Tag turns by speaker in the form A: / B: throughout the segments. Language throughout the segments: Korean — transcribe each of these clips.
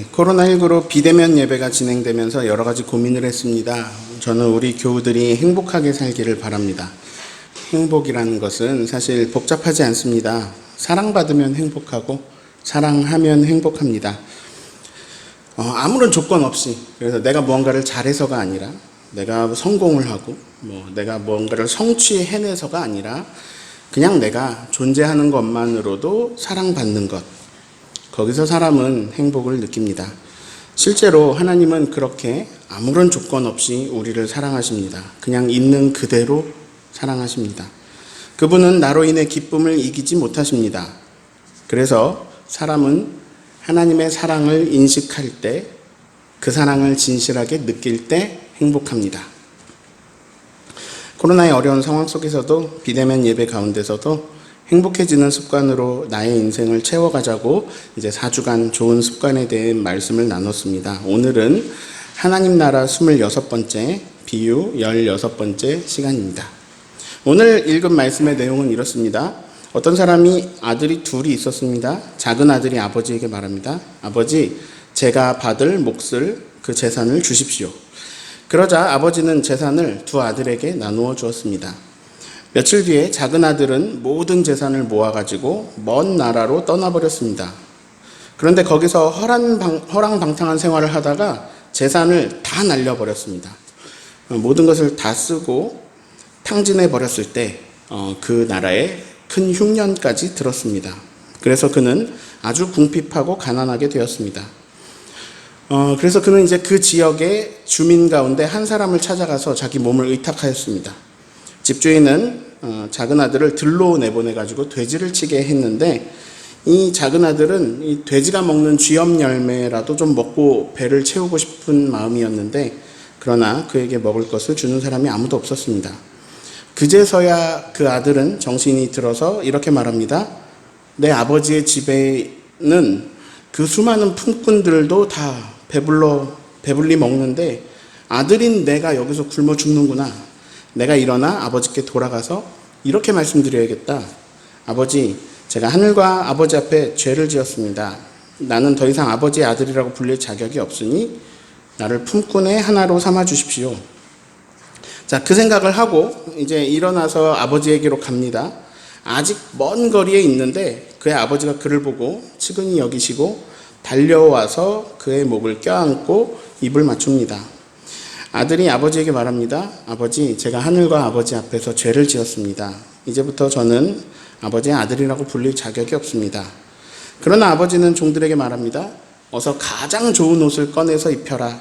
A: 네, 코로나19로 비대면 예배가 진행되면서 여러 가지 고민을 했습니다. 저는 우리 교우들이 행복하게 살기를 바랍니다. 행복이라는 것은 사실 복잡하지 않습니다. 사랑받으면 행복하고 사랑하면 행복합니다. 아무런 조건 없이, 그래서 내가 무언가를 잘해서가 아니라, 내가 성공을 하고 내가 무언가를 성취해내서가 아니라 그냥 내가 존재하는 것만으로도 사랑받는 것, 거기서 사람은 행복을 느낍니다. 실제로 하나님은 그렇게 아무런 조건 없이 우리를 사랑하십니다. 그냥 있는 그대로 사랑하십니다. 그분은 나로 인해 기쁨을 이기지 못하십니다. 그래서 사람은 하나님의 사랑을 인식할 때, 그 사랑을 진실하게 느낄 때 행복합니다. 코로나의 어려운 상황 속에서도, 비대면 예배 가운데서도 행복해지는 습관으로 나의 인생을 채워가자고 이제 4주간 좋은 습관에 대해 말씀을 나눴습니다. 오늘은 하나님 나라 26번째, 비유 16번째 시간입니다. 오늘 읽은 말씀의 내용은 이렇습니다. 어떤 사람이 아들이 둘이 있었습니다. 작은 아들이 아버지에게 말합니다. 아버지, 제가 받을 몫을, 그 재산을 주십시오. 그러자 아버지는 재산을 두 아들에게 나누어 주었습니다. 며칠 뒤에 작은 아들은 모든 재산을 모아가지고 먼 나라로 떠나버렸습니다. 그런데 거기서 허랑방탕한 생활을 하다가 재산을 다 날려버렸습니다. 모든 것을 다 쓰고 탕진해버렸을 때 그 나라에 큰 흉년까지 들었습니다. 그래서 그는 아주 궁핍하고 가난하게 되었습니다. 그래서 그는 이제 그 지역의 주민 가운데 한 사람을 찾아가서 자기 몸을 의탁하였습니다. 집주인은 작은 아들을 들로 내보내가지고 돼지를 치게 했는데, 이 작은 아들은 이 돼지가 먹는 쥐염 열매라도 좀 먹고 배를 채우고 싶은 마음이었는데, 그러나 그에게 먹을 것을 주는 사람이 아무도 없었습니다. 그제서야 그 아들은 정신이 들어서 이렇게 말합니다. 내 아버지의 집에는 그 수많은 품꾼들도 다 배불리 먹는데 아들인 내가 여기서 굶어 죽는구나. 내가 일어나 아버지께 돌아가서 이렇게 말씀드려야겠다. 아버지, 제가 하늘과 아버지 앞에 죄를 지었습니다. 나는 더 이상 아버지의 아들이라고 불릴 자격이 없으니 나를 품꾼의 하나로 삼아 주십시오. 자, 그 생각을 하고 이제 일어나서 아버지에게로 갑니다. 아직 먼 거리에 있는데 그의 아버지가 그를 보고 측은히 여기시고 달려와서 그의 목을 껴안고 입을 맞춥니다. 아들이 아버지에게 말합니다. 아버지, 제가 하늘과 아버지 앞에서 죄를 지었습니다. 이제부터 저는 아버지의 아들이라고 불릴 자격이 없습니다. 그러나 아버지는 종들에게 말합니다. 어서 가장 좋은 옷을 꺼내서 입혀라.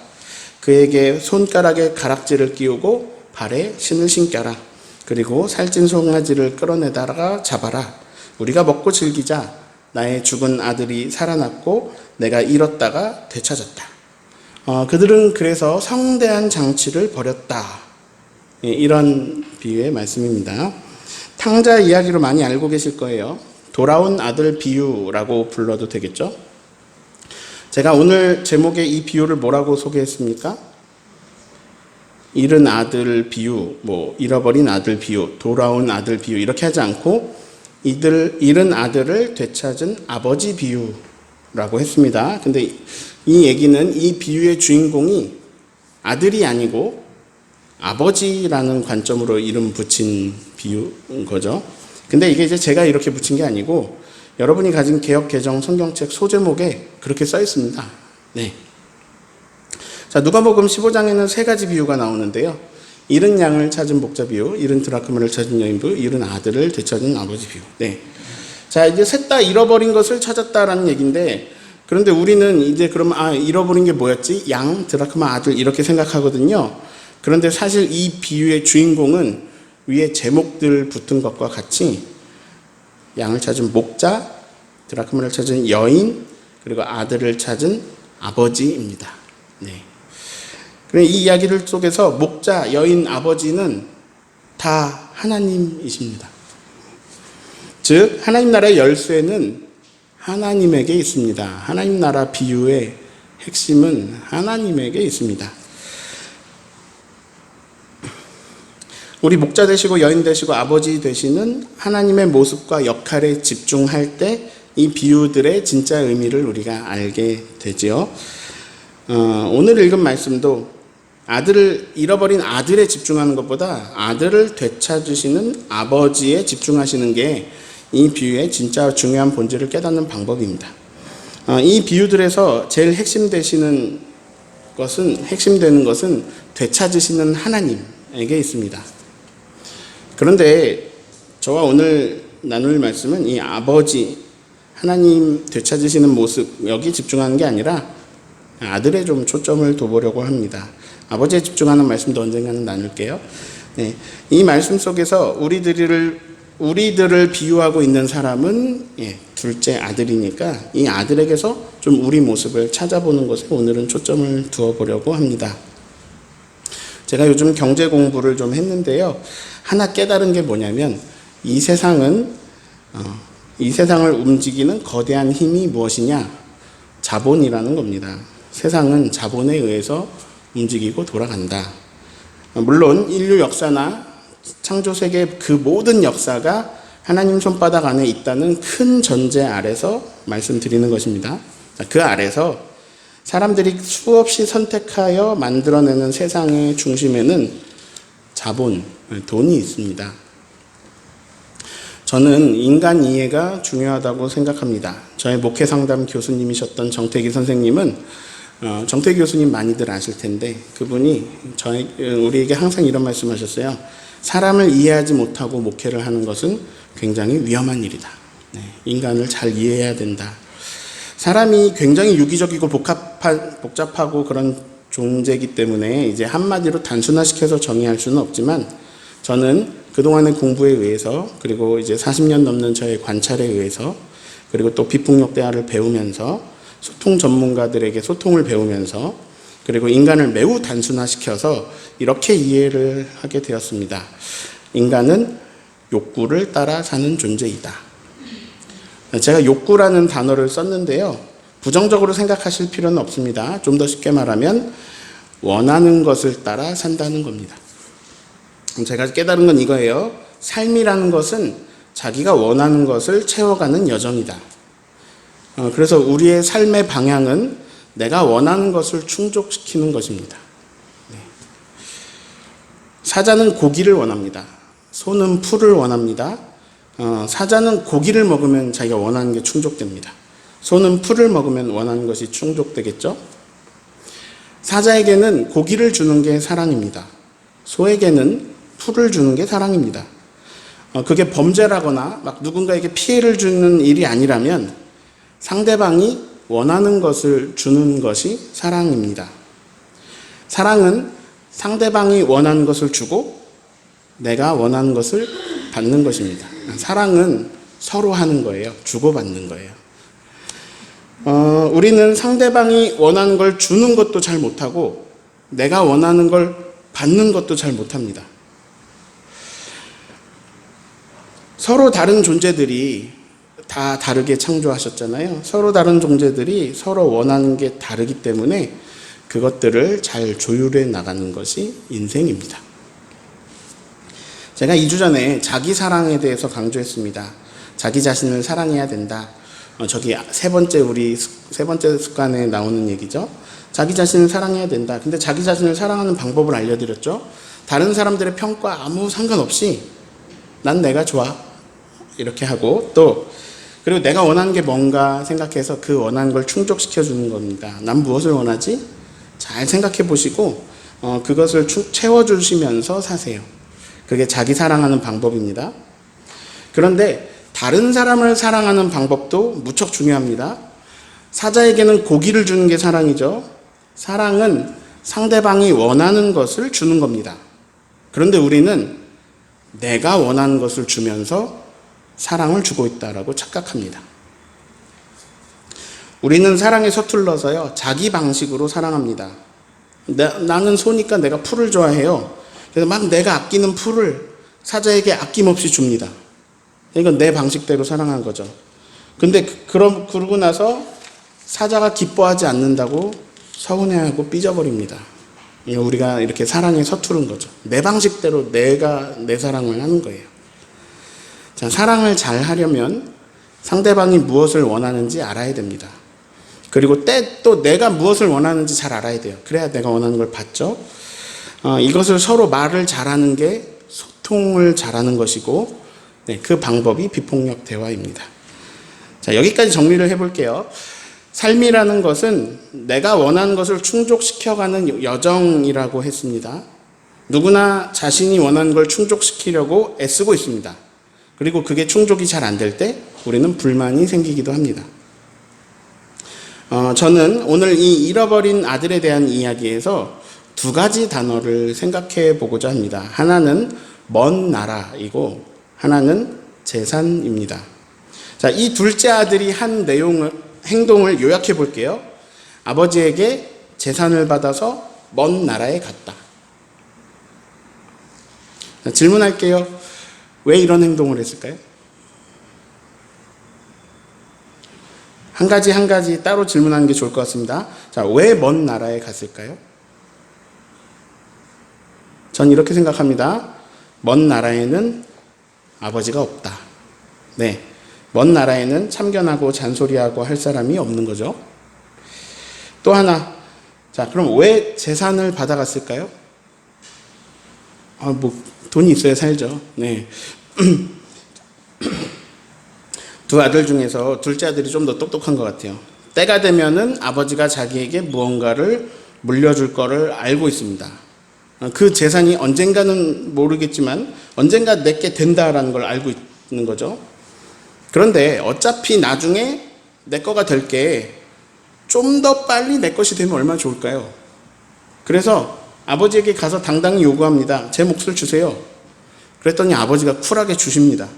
A: 그에게 손가락에 가락지를 끼우고 발에 신을 신겨라. 그리고 살찐 송아지를 끌어내다가 잡아라. 우리가 먹고 즐기자. 나의 죽은 아들이 살아났고 내가 잃었다가 되찾았다. 그들은 그래서 성대한 장치를 벌였다. 이런 비유의 말씀입니다. 탕자 이야기로 많이 알고 계실 거예요. 돌아온 아들 비유라고 불러도 되겠죠? 제가 오늘 제목에 이 비유를 뭐라고 소개했습니까? 잃은 아들 비유, 잃어버린 아들 비유, 돌아온 아들 비유 이렇게 하지 않고 잃은 아들을 되찾은 아버지 비유라고 했습니다. 근데 이 얘기는 이 비유의 주인공이 아들이 아니고 아버지라는 관점으로 이름 붙인 비유인 거죠. 근데 이게 이제 제가 이렇게 붙인 게 아니고 여러분이 가진 개역 개정 성경책 소제목에 그렇게 써 있습니다. 네. 자, 누가복음 15장에는 세 가지 비유가 나오는데요. 잃은 양을 찾은 목자 비유, 잃은 드라크마를 찾은 여인 비유, 잃은 아들을 되찾은 아버지 비유. 네. 자, 이제 셋 다 잃어버린 것을 찾았다라는 얘기인데, 그런데 우리는 이제 그러면 잃어버린 게 뭐였지? 양, 드라크마, 아들 이렇게 생각하거든요. 그런데 사실 이 비유의 주인공은 위에 제목들 붙은 것과 같이 양을 찾은 목자, 드라크마를 찾은 여인, 그리고 아들을 찾은 아버지입니다. 네. 이 이야기들 속에서 목자, 여인, 아버지는 다 하나님이십니다. 즉 하나님 나라의 열쇠는 하나님에게 있습니다. 하나님 나라 비유의 핵심은 하나님에게 있습니다. 우리 목자 되시고 여인 되시고 아버지 되시는 하나님의 모습과 역할에 집중할 때 이 비유들의 진짜 의미를 우리가 알게 되지요. 오늘 읽은 말씀도 아들을 잃어버린 아들에 집중하는 것보다 아들을 되찾으시는 아버지에 집중하시는 게 이 비유의 진짜 중요한 본질을 깨닫는 방법입니다. 이 비유들에서 제일 핵심되는 것은 되찾으시는 하나님에게 있습니다. 그런데 저와 오늘 나눌 말씀은 이 아버지, 하나님 되찾으시는 모습, 여기 집중하는 게 아니라 아들에 좀 초점을 둬보려고 합니다. 아버지에 집중하는 말씀도 언젠가는 나눌게요. 네, 이 말씀 속에서 우리들을 비유하고 있는 사람은 둘째 아들이니까 이 아들에게서 좀 우리 모습을 찾아보는 것에 오늘은 초점을 두어보려고 합니다. 제가 요즘 경제 공부를 좀 했는데요. 하나 깨달은 게 뭐냐면 이 세상을 움직이는 거대한 힘이 무엇이냐? 자본이라는 겁니다. 세상은 자본에 의해서 움직이고 돌아간다. 물론 인류 역사나 창조세계 그 모든 역사가 하나님 손바닥 안에 있다는 큰 전제 아래서 말씀드리는 것입니다. 그 아래서 사람들이 수없이 선택하여 만들어내는 세상의 중심에는 자본, 돈이 있습니다. 저는 인간 이해가 중요하다고 생각합니다. 저의 목회 상담 교수님이셨던 정태기 선생님은 정태기 교수님 많이들 아실 텐데 그분이 우리에게 항상 이런 말씀하셨어요. 사람을 이해하지 못하고 목회를 하는 것은 굉장히 위험한 일이다. 인간을 잘 이해해야 된다. 사람이 굉장히 유기적이고 복잡하고 그런 존재이기 때문에 이제 한마디로 단순화시켜서 정의할 수는 없지만 저는 그동안의 공부에 의해서 그리고 이제 40년 넘는 저의 관찰에 의해서 그리고 또 비폭력 대화를 배우면서 소통 전문가들에게 소통을 배우면서 그리고 인간을 매우 단순화시켜서 이렇게 이해를 하게 되었습니다. 인간은 욕구를 따라 사는 존재이다. 제가 욕구라는 단어를 썼는데요. 부정적으로 생각하실 필요는 없습니다. 좀 더 쉽게 말하면 원하는 것을 따라 산다는 겁니다. 제가 깨달은 건 이거예요. 삶이라는 것은 자기가 원하는 것을 채워가는 여정이다. 그래서 우리의 삶의 방향은 내가 원하는 것을 충족시키는 것입니다. 사자는 고기를 원합니다. 소는 풀을 원합니다. 사자는 고기를 먹으면 자기가 원하는 게 충족됩니다. 소는 풀을 먹으면 원하는 것이 충족되겠죠? 사자에게는 고기를 주는 게 사랑입니다. 소에게는 풀을 주는 게 사랑입니다. 그게 범죄라거나 막 누군가에게 피해를 주는 일이 아니라면 상대방이 원하는 것을 주는 것이 사랑입니다. 사랑은 상대방이 원하는 것을 주고 내가 원하는 것을 받는 것입니다. 사랑은 서로 하는 거예요. 주고받는 거예요. 우리는 상대방이 원하는 걸 주는 것도 잘 못하고 내가 원하는 걸 받는 것도 잘 못합니다. 서로 다른 존재들이 다 다르게 창조하셨잖아요. 서로 다른 존재들이 서로 원하는 게 다르기 때문에 그것들을 잘 조율해 나가는 것이 인생입니다. 제가 2주 전에 자기 사랑에 대해서 강조했습니다. 자기 자신을 사랑해야 된다. 저기 세 번째 습관에 나오는 얘기죠. 자기 자신을 사랑해야 된다. 근데 자기 자신을 사랑하는 방법을 알려드렸죠. 다른 사람들의 평가 아무 상관없이 난 내가 좋아. 이렇게 하고 그리고 내가 원하는 게 뭔가 생각해서 그 원하는 걸 충족시켜 주는 겁니다. 난 무엇을 원하지? 잘 생각해 보시고 그것을 채워주시면서 사세요. 그게 자기 사랑하는 방법입니다. 그런데 다른 사람을 사랑하는 방법도 무척 중요합니다. 사자에게는 고기를 주는 게 사랑이죠. 사랑은 상대방이 원하는 것을 주는 겁니다. 그런데 우리는 내가 원하는 것을 주면서 사랑을 주고 있다라고 착각합니다. 우리는 사랑에 서툴러서요. 자기 방식으로 사랑합니다. 나는 소니까 내가 풀을 좋아해요. 그래서 막 내가 아끼는 풀을 사자에게 아낌없이 줍니다. 이건 내 방식대로 사랑한 거죠. 근데 그러고 나서 사자가 기뻐하지 않는다고 서운해하고 삐져버립니다. 우리가 이렇게 사랑에 서투른 거죠. 내 방식대로 내가 내 사랑을 하는 거예요. 자, 사랑을 잘 하려면 상대방이 무엇을 원하는지 알아야 됩니다. 그리고 또 내가 무엇을 원하는지 잘 알아야 돼요. 그래야 내가 원하는 걸 받죠. 이것을 서로 말을 잘하는 게 소통을 잘하는 것이고, 네, 그 방법이 비폭력 대화입니다. 자, 여기까지 정리를 해볼게요. 삶이라는 것은 내가 원하는 것을 충족시켜가는 여정이라고 했습니다. 누구나 자신이 원하는 걸 충족시키려고 애쓰고 있습니다. 그리고 그게 충족이 잘 안 될 때 우리는 불만이 생기기도 합니다. 저는 오늘 이 잃어버린 아들에 대한 이야기에서 두 가지 단어를 생각해 보고자 합니다. 하나는 먼 나라이고 하나는 재산입니다. 자, 이 둘째 아들이 한 행동을 요약해 볼게요. 아버지에게 재산을 받아서 먼 나라에 갔다. 자, 질문할게요. 왜 이런 행동을 했을까요? 한 가지 따로 질문하는 게 좋을 것 같습니다. 자, 왜 먼 나라에 갔을까요? 전 이렇게 생각합니다. 먼 나라에는 아버지가 없다. 네. 먼 나라에는 참견하고 잔소리하고 할 사람이 없는 거죠. 또 하나. 자, 그럼 왜 재산을 받아갔을까요? 돈이 있어야 살죠. 네. 두 아들 중에서 둘째 아들이 좀 더 똑똑한 것 같아요. 때가 되면은 아버지가 자기에게 무언가를 물려줄 거를 알고 있습니다. 그 재산이 언젠가는 모르겠지만 언젠가 내게 된다라는 걸 알고 있는 거죠. 그런데 어차피 나중에 내 거가 될 게 좀 더 빨리 내 것이 되면 얼마나 좋을까요? 그래서 아버지에게 가서 당당히 요구합니다. 제 몫을 주세요. 그랬더니 아버지가 쿨하게 주십니다.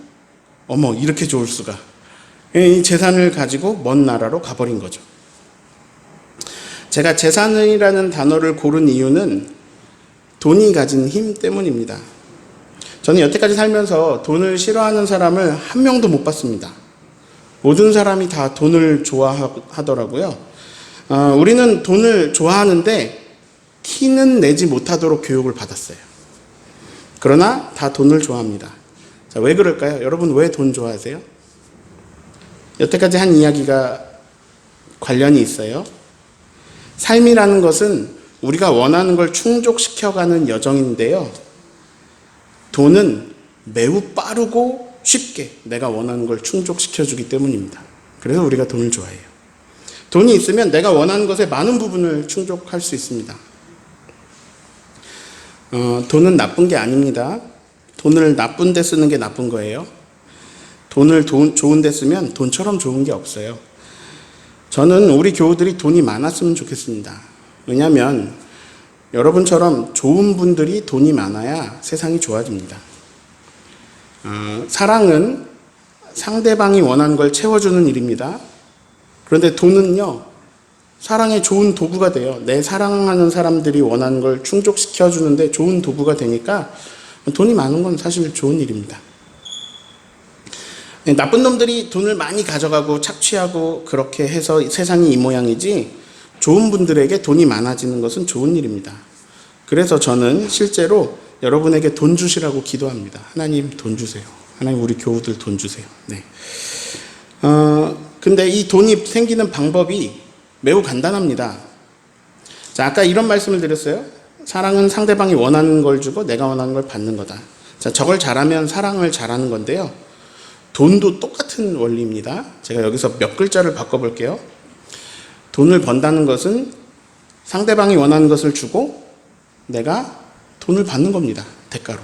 A: 어머, 이렇게 좋을 수가. 이 재산을 가지고 먼 나라로 가버린 거죠. 제가 재산이라는 단어를 고른 이유는 돈이 가진 힘 때문입니다. 저는 여태까지 살면서 돈을 싫어하는 사람을 한 명도 못 봤습니다. 모든 사람이 다 돈을 좋아하더라고요. 우리는 돈을 좋아하는데 티는 내지 못하도록 교육을 받았어요. 그러나 다 돈을 좋아합니다. 자, 왜 그럴까요? 여러분 왜 돈 좋아하세요? 여태까지 한 이야기가 관련이 있어요. 삶이라는 것은 우리가 원하는 걸 충족시켜가는 여정인데요. 돈은 매우 빠르고 쉽게 내가 원하는 걸 충족시켜주기 때문입니다. 그래서 우리가 돈을 좋아해요. 돈이 있으면 내가 원하는 것의 많은 부분을 충족할 수 있습니다. 돈은 나쁜 게 아닙니다. 돈을 나쁜 데 쓰는 게 나쁜 거예요. 돈을 좋은 데 쓰면 돈처럼 좋은 게 없어요. 저는 우리 교우들이 돈이 많았으면 좋겠습니다. 왜냐하면 여러분처럼 좋은 분들이 돈이 많아야 세상이 좋아집니다. 사랑은 상대방이 원하는 걸 채워주는 일입니다. 그런데 돈은요, 사랑의 좋은 도구가 돼요. 내 사랑하는 사람들이 원하는 걸 충족시켜주는데 좋은 도구가 되니까 돈이 많은 건 사실 좋은 일입니다. 나쁜 놈들이 돈을 많이 가져가고 착취하고 그렇게 해서 세상이 이 모양이지, 좋은 분들에게 돈이 많아지는 것은 좋은 일입니다. 그래서 저는 실제로 여러분에게 돈 주시라고 기도합니다. 하나님 돈 주세요. 하나님 우리 교우들 돈 주세요. 네. 근데 이 돈이 생기는 방법이 매우 간단합니다. 자, 아까 이런 말씀을 드렸어요. 사랑은 상대방이 원하는 걸 주고 내가 원하는 걸 받는 거다. 자, 저걸 잘하면 사랑을 잘하는 건데요. 돈도 똑같은 원리입니다. 제가 여기서 몇 글자를 바꿔볼게요. 돈을 번다는 것은 상대방이 원하는 것을 주고 내가 돈을 받는 겁니다. 대가로.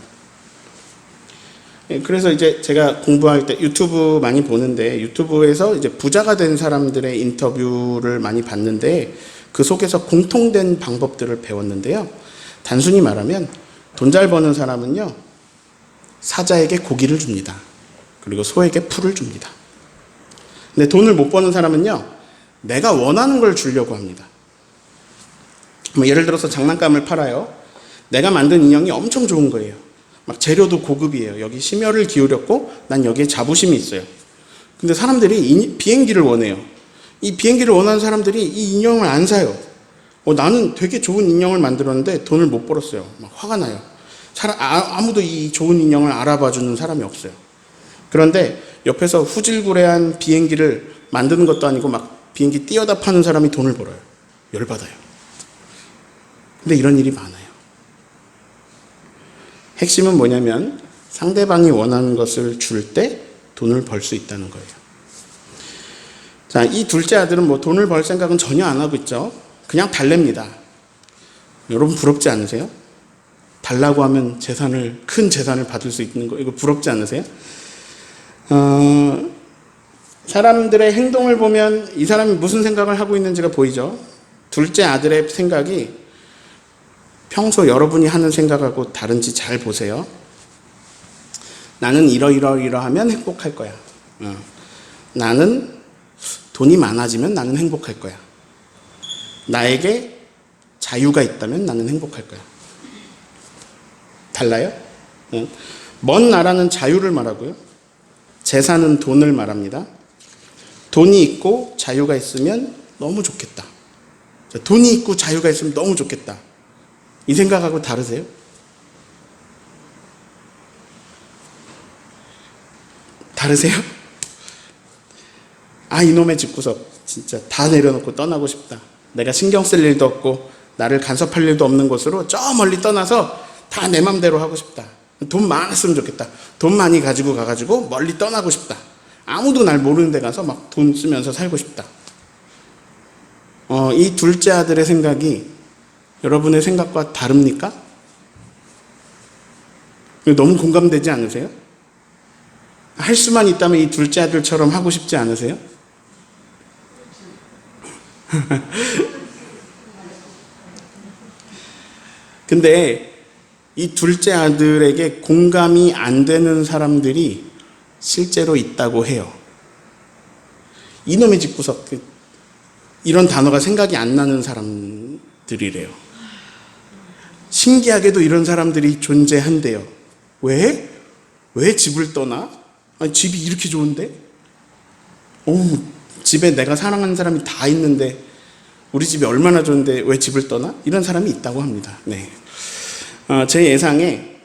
A: 그래서 이제 제가 공부할 때 유튜브 많이 보는데 유튜브에서 이제 부자가 된 사람들의 인터뷰를 많이 봤는데 그 속에서 공통된 방법들을 배웠는데요. 단순히 말하면 돈 잘 버는 사람은요, 사자에게 고기를 줍니다. 그리고 소에게 풀을 줍니다. 근데 돈을 못 버는 사람은요, 내가 원하는 걸 주려고 합니다. 예를 들어서 장난감을 팔아요. 내가 만든 인형이 엄청 좋은 거예요. 막 재료도 고급이에요. 여기 심혈을 기울였고 난 여기에 자부심이 있어요. 근데 사람들이 비행기를 원해요. 이 비행기를 원하는 사람들이 이 인형을 안 사요. 나는 되게 좋은 인형을 만들었는데 돈을 못 벌었어요. 막 화가 나요. 아무도 이 좋은 인형을 알아봐 주는 사람이 없어요. 그런데 옆에서 후질구레한 비행기를 만드는 것도 아니고 막 비행기 띄어다 파는 사람이 돈을 벌어요. 열받아요. 근데 이런 일이 많아요. 핵심은 뭐냐면 상대방이 원하는 것을 줄 때 돈을 벌 수 있다는 거예요. 자, 이 둘째 아들은 뭐 돈을 벌 생각은 전혀 안 하고 있죠. 그냥 달랩니다. 여러분 부럽지 않으세요? 달라고 하면 큰 재산을 받을 수 있는 거, 이거 부럽지 않으세요? 사람들의 행동을 보면 이 사람이 무슨 생각을 하고 있는지가 보이죠. 둘째 아들의 생각이 평소 여러분이 하는 생각하고 다른지 잘 보세요. 나는 이러이러하면 행복할 거야. 나는 돈이 많아지면 나는 행복할 거야. 나에게 자유가 있다면 나는 행복할 거야. 달라요? 먼 나라는 자유를 말하고요. 재산은 돈을 말합니다. 돈이 있고 자유가 있으면 너무 좋겠다. 돈이 있고 자유가 있으면 너무 좋겠다. 이 생각하고 다르세요? 다르세요? 아, 이놈의 집구석 진짜 다 내려놓고 떠나고 싶다. 내가 신경 쓸 일도 없고 나를 간섭할 일도 없는 곳으로 저 멀리 떠나서 다 내 맘대로 하고 싶다. 돈 많았으면 좋겠다. 돈 많이 가지고 가가지고 멀리 떠나고 싶다. 아무도 날 모르는 데 가서 막 돈 쓰면서 살고 싶다. 이 둘째 아들의 생각이 여러분의 생각과 다릅니까? 너무 공감되지 않으세요? 할 수만 있다면 이 둘째 아들처럼 하고 싶지 않으세요? 근데 이 둘째 아들에게 공감이 안 되는 사람들이 실제로 있다고 해요. 이놈의 집구석, 이런 단어가 생각이 안 나는 사람들이래요. 신기하게도 이런 사람들이 존재한대요. 왜? 왜 집을 떠나? 아니, 집이 이렇게 좋은데? 집에 내가 사랑하는 사람이 다 있는데 우리 집이 얼마나 좋은데 왜 집을 떠나? 이런 사람이 있다고 합니다. 네. 제 예상에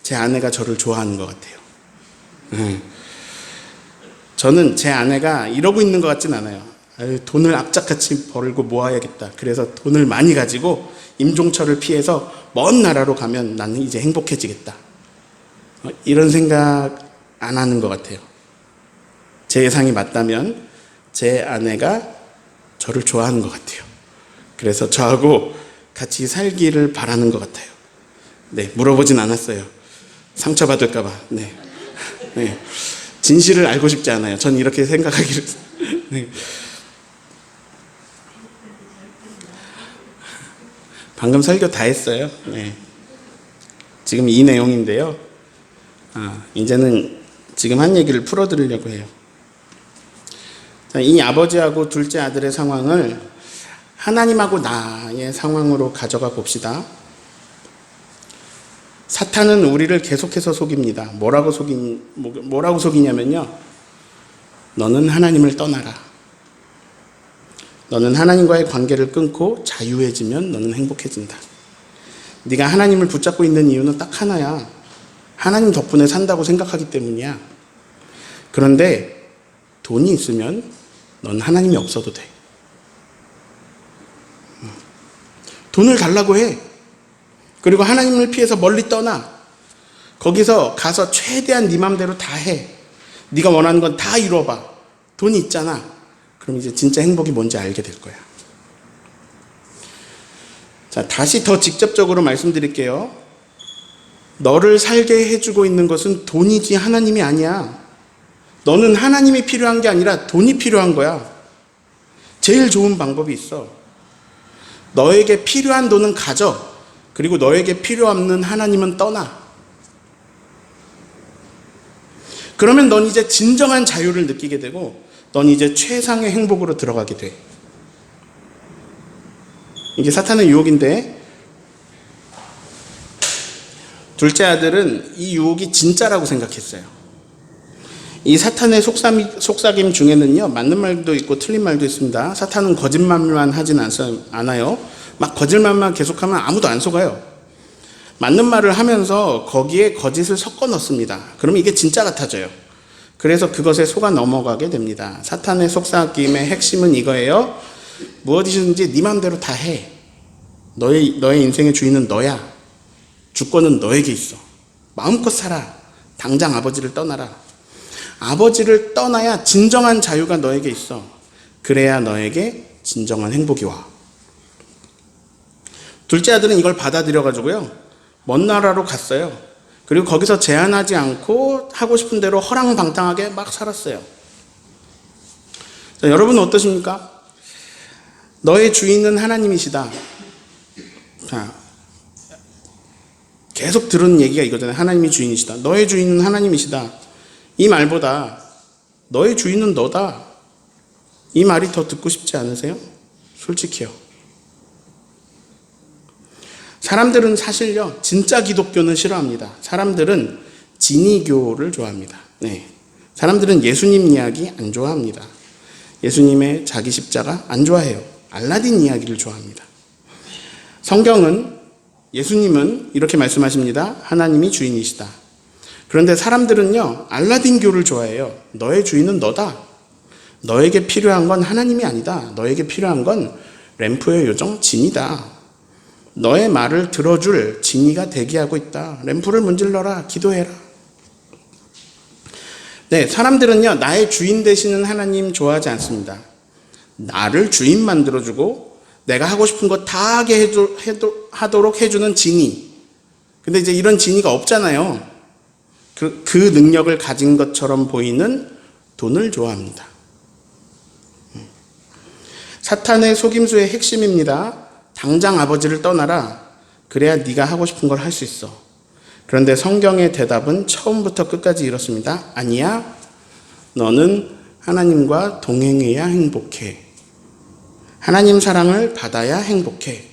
A: 제 아내가 저를 좋아하는 것 같아요. 저는 제 아내가 이러고 있는 것 같진 않아요. 돈을 악착같이 벌고 모아야겠다. 그래서 돈을 많이 가지고 임종철을 피해서 먼 나라로 가면 나는 이제 행복해지겠다. 이런 생각 안 하는 것 같아요. 제 예상이 맞다면 제 아내가 저를 좋아하는 것 같아요. 그래서 저하고 같이 살기를 바라는 것 같아요. 네, 물어보진 않았어요. 상처받을까봐. 네. 네. 진실을 알고 싶지 않아요. 전 이렇게 생각하기를. 네. 방금 설교 다 했어요. 네. 지금 이 내용인데요. 이제는 지금 한 얘기를 풀어드리려고 해요. 자, 이 아버지하고 둘째 아들의 상황을 하나님하고 나의 상황으로 가져가 봅시다. 사탄은 우리를 계속해서 속입니다. 뭐라고 속이냐면요. 너는 하나님을 떠나라. 너는 하나님과의 관계를 끊고 자유해지면 너는 행복해진다. 네가 하나님을 붙잡고 있는 이유는 딱 하나야. 하나님 덕분에 산다고 생각하기 때문이야. 그런데 돈이 있으면 넌 하나님이 없어도 돼. 돈을 달라고 해. 그리고 하나님을 피해서 멀리 떠나. 거기서 가서 최대한 네 맘대로 다 해. 네가 원하는 건 다 이뤄봐. 돈이 있잖아. 그럼 이제 진짜 행복이 뭔지 알게 될 거야. 자, 다시 더 직접적으로 말씀드릴게요. 너를 살게 해주고 있는 것은 돈이지 하나님이 아니야. 너는 하나님이 필요한 게 아니라 돈이 필요한 거야. 제일 좋은 방법이 있어. 너에게 필요한 돈은 가져. 그리고 너에게 필요 없는 하나님은 떠나. 그러면 넌 이제 진정한 자유를 느끼게 되고 넌 이제 최상의 행복으로 들어가게 돼. 이게 사탄의 유혹인데 둘째 아들은 이 유혹이 진짜라고 생각했어요. 이 사탄의 속삭임 중에는요, 맞는 말도 있고 틀린 말도 있습니다. 사탄은 거짓말만 하진 않아요. 막 거짓말만 계속하면 아무도 안 속아요. 맞는 말을 하면서 거기에 거짓을 섞어 넣습니다. 그러면 이게 진짜 같아져요. 그래서 그것에 속아 넘어가게 됩니다. 사탄의 속삭임의 핵심은 이거예요. 무엇이든지 네 마음대로 다 해. 너의 인생의 주인은 너야. 주권은 너에게 있어. 마음껏 살아. 당장 아버지를 떠나라. 아버지를 떠나야 진정한 자유가 너에게 있어. 그래야 너에게 진정한 행복이 와. 둘째 아들은 이걸 받아들여가지고요, 먼 나라로 갔어요. 그리고 거기서 제한하지 않고 하고 싶은 대로 허랑방탕하게 막 살았어요. 자, 여러분은 어떠십니까? 너의 주인은 하나님이시다. 자, 계속 들은 얘기가 이거잖아요. 하나님이 주인이시다. 너의 주인은 하나님이시다. 이 말보다 너의 주인은 너다. 이 말이 더 듣고 싶지 않으세요? 솔직히요. 사람들은 사실요, 진짜 기독교는 싫어합니다. 사람들은 진이교를 좋아합니다. 네. 사람들은 예수님 이야기 안 좋아합니다. 예수님의 자기 십자가 안 좋아해요. 알라딘 이야기를 좋아합니다. 성경은, 예수님은 이렇게 말씀하십니다. 하나님이 주인이시다. 그런데 사람들은요, 알라딘교를 좋아해요. 너의 주인은 너다. 너에게 필요한 건 하나님이 아니다. 너에게 필요한 건 램프의 요정 진이다. 너의 말을 들어줄 진이가 대기하고 있다. 램프를 문질러라. 기도해라. 네, 사람들은요, 나의 주인 되시는 하나님 좋아하지 않습니다. 나를 주인 만들어주고 내가 하고 싶은 거 다 하게 하도록 해주는 진이. 근데 이제 이런 진이가 없잖아요. 그 능력을 가진 것처럼 보이는 돈을 좋아합니다. 사탄의 속임수의 핵심입니다. 당장 아버지를 떠나라. 그래야 네가 하고 싶은 걸 할 수 있어. 그런데 성경의 대답은 처음부터 끝까지 이렇습니다. 아니야. 너는 하나님과 동행해야 행복해. 하나님 사랑을 받아야 행복해.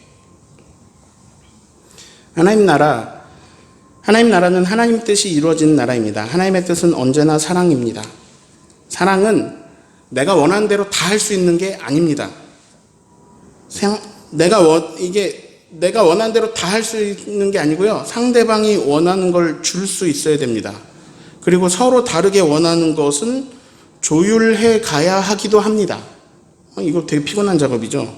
A: 하나님 나라는 하나님 뜻이 이루어진 나라입니다. 하나님의 뜻은 언제나 사랑입니다. 사랑은 내가 원하는 대로 다 할 수 있는 게 아닙니다. 내가 원하는 대로 다 할 수 있는 게 아니고요. 상대방이 원하는 걸 줄 수 있어야 됩니다. 그리고 서로 다르게 원하는 것은 조율해 가야 하기도 합니다. 이거 되게 피곤한 작업이죠.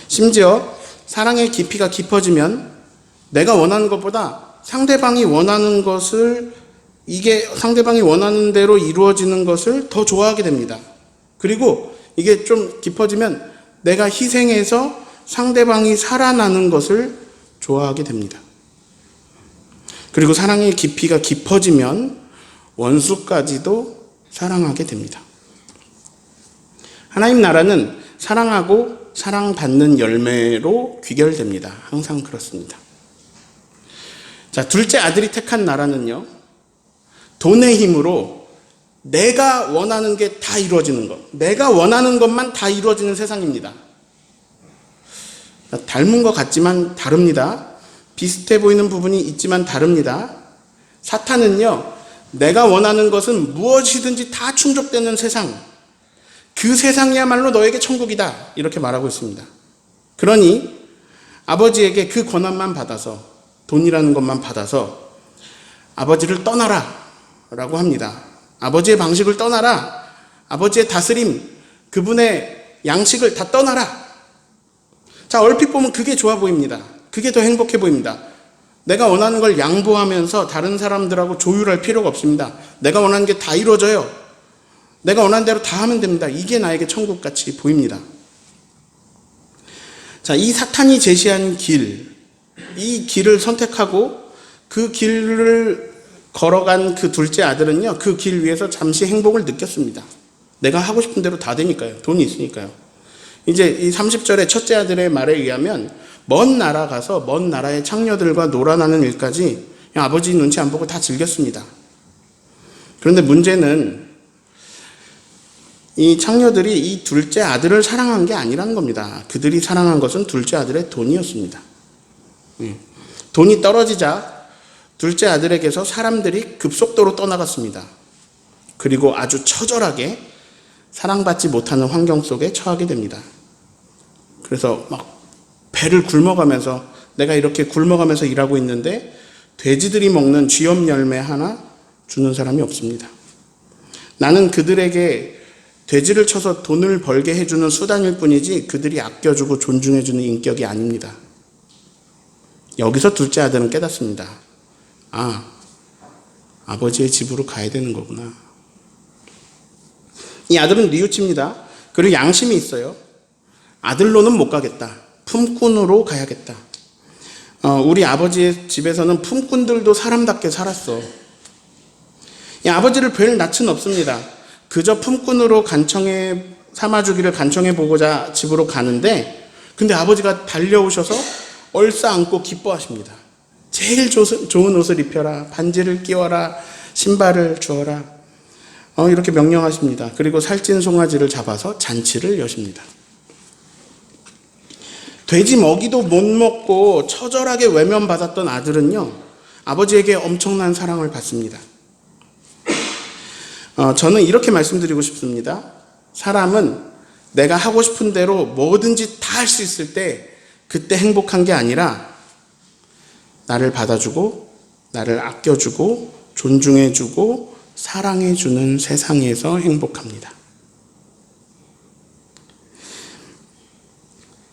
A: 심지어 사랑의 깊이가 깊어지면 내가 원하는 것보다 상대방이 원하는 것을, 이게 상대방이 원하는 대로 이루어지는 것을 더 좋아하게 됩니다. 그리고 이게 좀 깊어지면 내가 희생해서 상대방이 살아나는 것을 좋아하게 됩니다. 그리고 사랑의 깊이가 깊어지면 원수까지도 사랑하게 됩니다. 하나님 나라는 사랑하고 사랑받는 열매로 귀결됩니다. 항상 그렇습니다. 자, 둘째 아들이 택한 나라는요, 돈의 힘으로 내가 원하는 게 다 이루어지는 것, 내가 원하는 것만 다 이루어지는 세상입니다. 닮은 것 같지만 다릅니다. 비슷해 보이는 부분이 있지만 다릅니다. 사탄은요, 내가 원하는 것은 무엇이든지 다 충족되는 세상, 그 세상이야말로 너에게 천국이다, 이렇게 말하고 있습니다. 그러니 아버지에게 그 권한만 받아서, 돈이라는 것만 받아서 아버지를 떠나라 라고 합니다. 아버지의 방식을 떠나라. 아버지의 다스림, 그분의 양식을 다 떠나라. 자, 얼핏 보면 그게 좋아 보입니다. 그게 더 행복해 보입니다. 내가 원하는 걸 양보하면서 다른 사람들하고 조율할 필요가 없습니다. 내가 원하는 게 다 이루어져요. 내가 원하는 대로 다 하면 됩니다. 이게 나에게 천국같이 보입니다. 자, 이 사탄이 제시한 길, 이 길을 선택하고 그 길을 걸어간 그 둘째 아들은요, 그 길 위에서 잠시 행복을 느꼈습니다. 내가 하고 싶은 대로 다 되니까요. 돈이 있으니까요. 이제 이 30절의 첫째 아들의 말에 의하면 먼 나라 가서 먼 나라의 창녀들과 놀아나는 일까지 그냥 아버지 눈치 안 보고 다 즐겼습니다. 그런데 문제는 이 창녀들이 이 둘째 아들을 사랑한 게 아니라는 겁니다. 그들이 사랑한 것은 둘째 아들의 돈이었습니다. 돈이 떨어지자 둘째 아들에게서 사람들이 급속도로 떠나갔습니다. 그리고 아주 처절하게 사랑받지 못하는 환경 속에 처하게 됩니다. 그래서 막 배를 굶어가면서, 내가 이렇게 굶어가면서 일하고 있는데 돼지들이 먹는 쥐염 열매 하나 주는 사람이 없습니다. 나는 그들에게 돼지를 쳐서 돈을 벌게 해주는 수단일 뿐이지 그들이 아껴주고 존중해주는 인격이 아닙니다. 여기서 둘째 아들은 깨닫습니다. 아버지의 집으로 가야 되는 거구나. 이 아들은 뉘우칩니다. 그리고 양심이 있어요. 아들로는 못 가겠다. 품꾼으로 가야겠다. 우리 아버지의 집에서는 품꾼들도 사람답게 살았어. 이 아버지를 뵐 낯은 없습니다. 그저 품꾼으로 삼아주기를 간청해 보고자 집으로 가는데, 근데 아버지가 달려오셔서 얼싸 안고 기뻐하십니다. 제일 좋은 옷을 입혀라. 반지를 끼워라. 신발을 주어라. 이렇게 명령하십니다. 그리고 살찐 송아지를 잡아서 잔치를 여십니다. 돼지 먹이도 못 먹고 처절하게 외면받았던 아들은요, 아버지에게 엄청난 사랑을 받습니다. 저는 이렇게 말씀드리고 싶습니다. 사람은 내가 하고 싶은 대로 뭐든지 다 할 수 있을 때 그때 행복한 게 아니라 나를 받아주고 나를 아껴주고 존중해주고 사랑해주는 세상에서 행복합니다.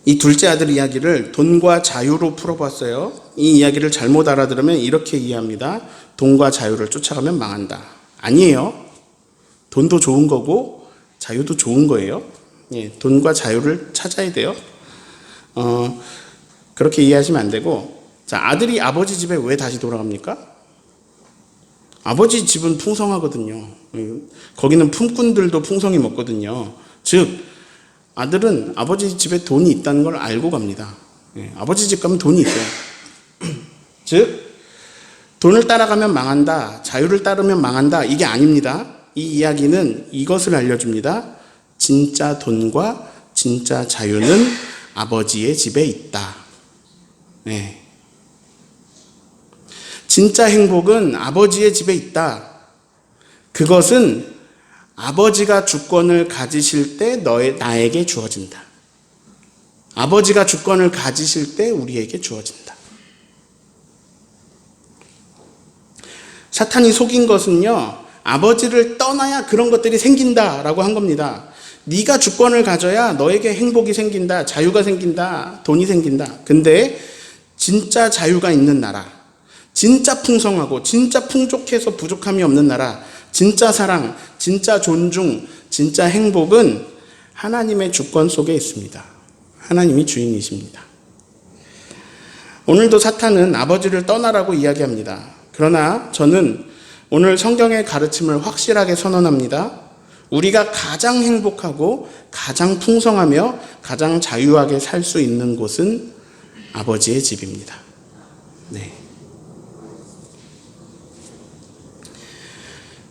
A: 이 둘째 아들 이야기를 돈과 자유로 풀어봤어요. 이 이야기를 잘못 알아들으면 이렇게 이해합니다. 돈과 자유를 쫓아가면 망한다. 아니에요. 돈도 좋은 거고 자유도 좋은 거예요. 돈과 자유를 찾아야 돼요. 그렇게 이해하시면 안 되고, 자, 아들이 아버지 집에 왜 다시 돌아갑니까? 아버지 집은 풍성하거든요. 거기는 품꾼들도 풍성히 먹거든요. 즉, 아들은 아버지 집에 돈이 있다는 걸 알고 갑니다. 아버지 집 가면 돈이 있어요. 즉, 돈을 따라가면 망한다, 자유를 따르면 망한다, 이게 아닙니다. 이 이야기는 이것을 알려줍니다. 진짜 돈과 진짜 자유는 아버지의 집에 있다. 진짜 행복은 아버지의 집에 있다. 그것은 아버지가 주권을 가지실 때 나에게 주어진다. 아버지가 주권을 가지실 때 우리에게 주어진다. 사탄이 속인 것은요, 아버지를 떠나야 그런 것들이 생긴다라고 한 겁니다. 네가 주권을 가져야 너에게 행복이 생긴다, 자유가 생긴다, 돈이 생긴다. 근데 진짜 자유가 있는 나라, 진짜 풍성하고 진짜 풍족해서 부족함이 없는 나라, 진짜 사랑, 진짜 존중, 진짜 행복은 하나님의 주권 속에 있습니다. 하나님이 주인이십니다. 오늘도 사탄은 아버지를 떠나라고 이야기합니다. 그러나 저는 오늘 성경의 가르침을 확실하게 선언합니다. 우리가 가장 행복하고 가장 풍성하며 가장 자유하게 살 수 있는 곳은 아버지의 집입니다.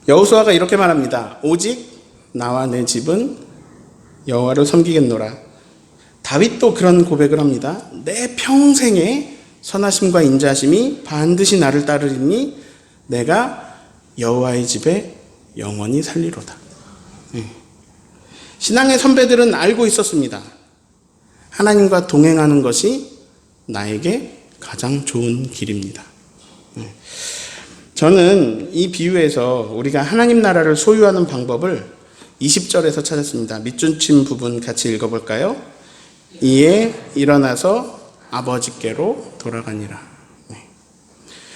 A: 여호수아가 이렇게 말합니다. 오직 나와 내 집은 여호와를 섬기겠노라. 다윗도 그런 고백을 합니다. 내 평생에 선하심과 인자하심이 반드시 나를 따르리니 내가 여호와의 집에 영원히 살리로다. 신앙의 선배들은 알고 있었습니다. 하나님과 동행하는 것이 나에게 가장 좋은 길입니다. 저는 이 비유에서 우리가 하나님 나라를 소유하는 방법을 20절에서 찾았습니다. 밑줄 부분 같이 읽어볼까요? 이에 일어나서 아버지께로 돌아가니라.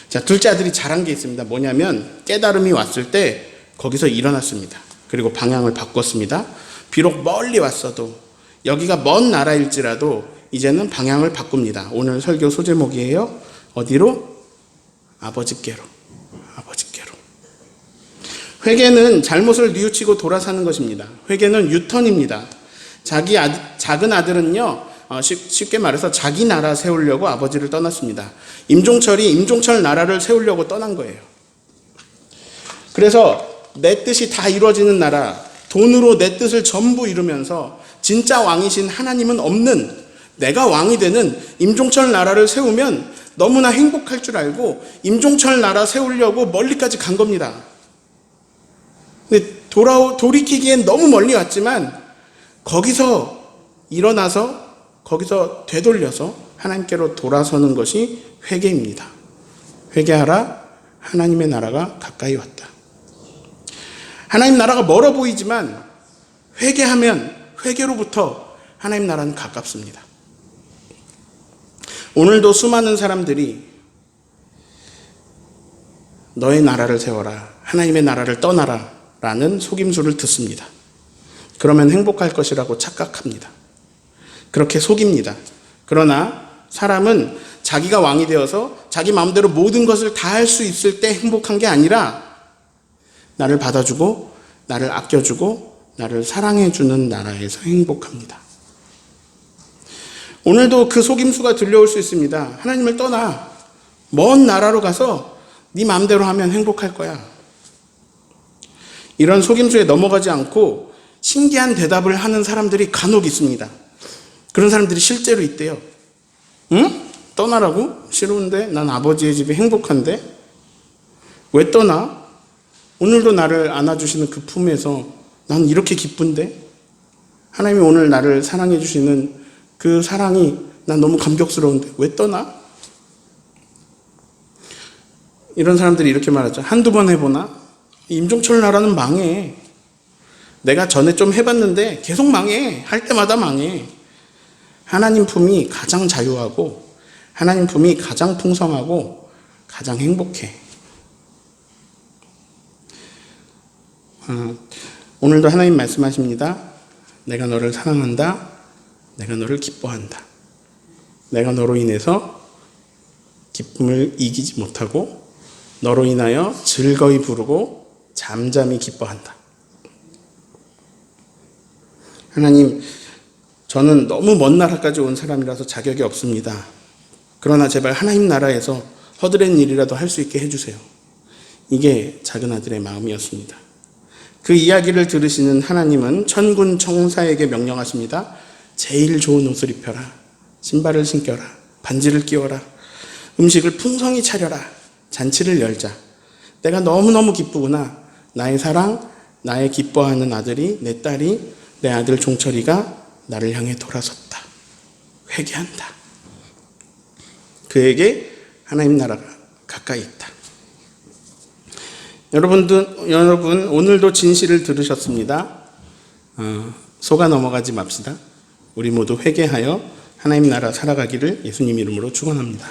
A: 자, 둘째 아들이 잘한 게 있습니다. 뭐냐면 깨달음이 왔을 때 거기서 일어났습니다. 그리고 방향을 바꿨습니다. 비록 멀리 왔어도 여기가 먼 나라일지라도 이제는 방향을 바꿉니다. 오늘 설교 소제목이에요. 어디로? 아버지께로. 아버지께로. 회개는 잘못을 뉘우치고 돌아서는 것입니다. 회개는 유턴입니다. 작은 아들은요, 쉽게 말해서 자기 나라 세우려고 아버지를 떠났습니다. 임종철이 임종철 나라를 세우려고 떠난 거예요. 그래서 내 뜻이 다 이루어지는 나라, 돈으로 내 뜻을 전부 이루면서 진짜 왕이신 하나님은 없는 내가 왕이 되는 임종철 나라를 세우면 너무나 행복할 줄 알고 임종철 나라 세우려고 멀리까지 간 겁니다. 근데 돌이키기엔 너무 멀리 왔지만 거기서 일어나서 거기서 되돌려서 하나님께로 돌아서는 것이 회개입니다. 회개하라, 하나님의 나라가 가까이 왔다. 하나님 나라가 멀어 보이지만 회개하면 회개로부터 하나님 나라는 가깝습니다. 오늘도 수많은 사람들이 너의 나라를 세워라, 하나님의 나라를 떠나라 라는 속임수를 듣습니다. 그러면 행복할 것이라고 착각합니다. 그렇게 속입니다. 그러나 사람은 자기가 왕이 되어서 자기 마음대로 모든 것을 다 할 수 있을 때 행복한 게 아니라 나를 받아주고 나를 아껴주고 나를 사랑해주는 나라에서 행복합니다. 오늘도 그 속임수가 들려올 수 있습니다. 하나님을 떠나 먼 나라로 가서 네 마음대로 하면 행복할 거야. 이런 속임수에 넘어가지 않고 신기한 대답을 하는 사람들이 간혹 있습니다. 그런 사람들이 실제로 있대요. 응? 떠나라고? 싫은데? 난 아버지의 집이 행복한데? 왜 떠나? 오늘도 나를 안아주시는 그 품에서 난 이렇게 기쁜데? 하나님이 오늘 나를 사랑해 주시는 그 사랑이 난 너무 감격스러운데 왜 떠나? 이런 사람들이 이렇게 말하죠. 한두 번 해보나? 임종철 나라는 망해. 내가 전에 좀 해봤는데 계속 망해. 할 때마다 망해. 하나님 품이 가장 자유하고 하나님 품이 가장 풍성하고 가장 행복해. 오늘도 하나님 말씀하십니다. 내가 너를 사랑한다. 내가 너를 기뻐한다. 내가 너로 인해서 기쁨을 이기지 못하고 너로 인하여 즐거이 부르고 잠잠히 기뻐한다. 하나님, 저는 너무 먼 나라까지 온 사람이라서 자격이 없습니다. 그러나 제발 하나님 나라에서 허드렛 일이라도 할 수 있게 해주세요. 이게 작은 아들의 마음이었습니다. 그 이야기를 들으시는 하나님은 천군 천사에게 명령하십니다. 제일 좋은 옷을 입혀라. 신발을 신겨라. 반지를 끼워라. 음식을 풍성히 차려라. 잔치를 열자. 내가 너무너무 기쁘구나. 나의 사랑, 나의 기뻐하는 아들이, 내 딸이, 내 아들 종철이가 나를 향해 돌아섰다. 회개한다. 그에게 하나님 나라가 가까이 있다. 여러분 오늘도 진실을 들으셨습니다. 속아 넘어가지 맙시다. 우리 모두 회개하여 하나님 나라 살아가기를 예수님 이름으로 축원합니다.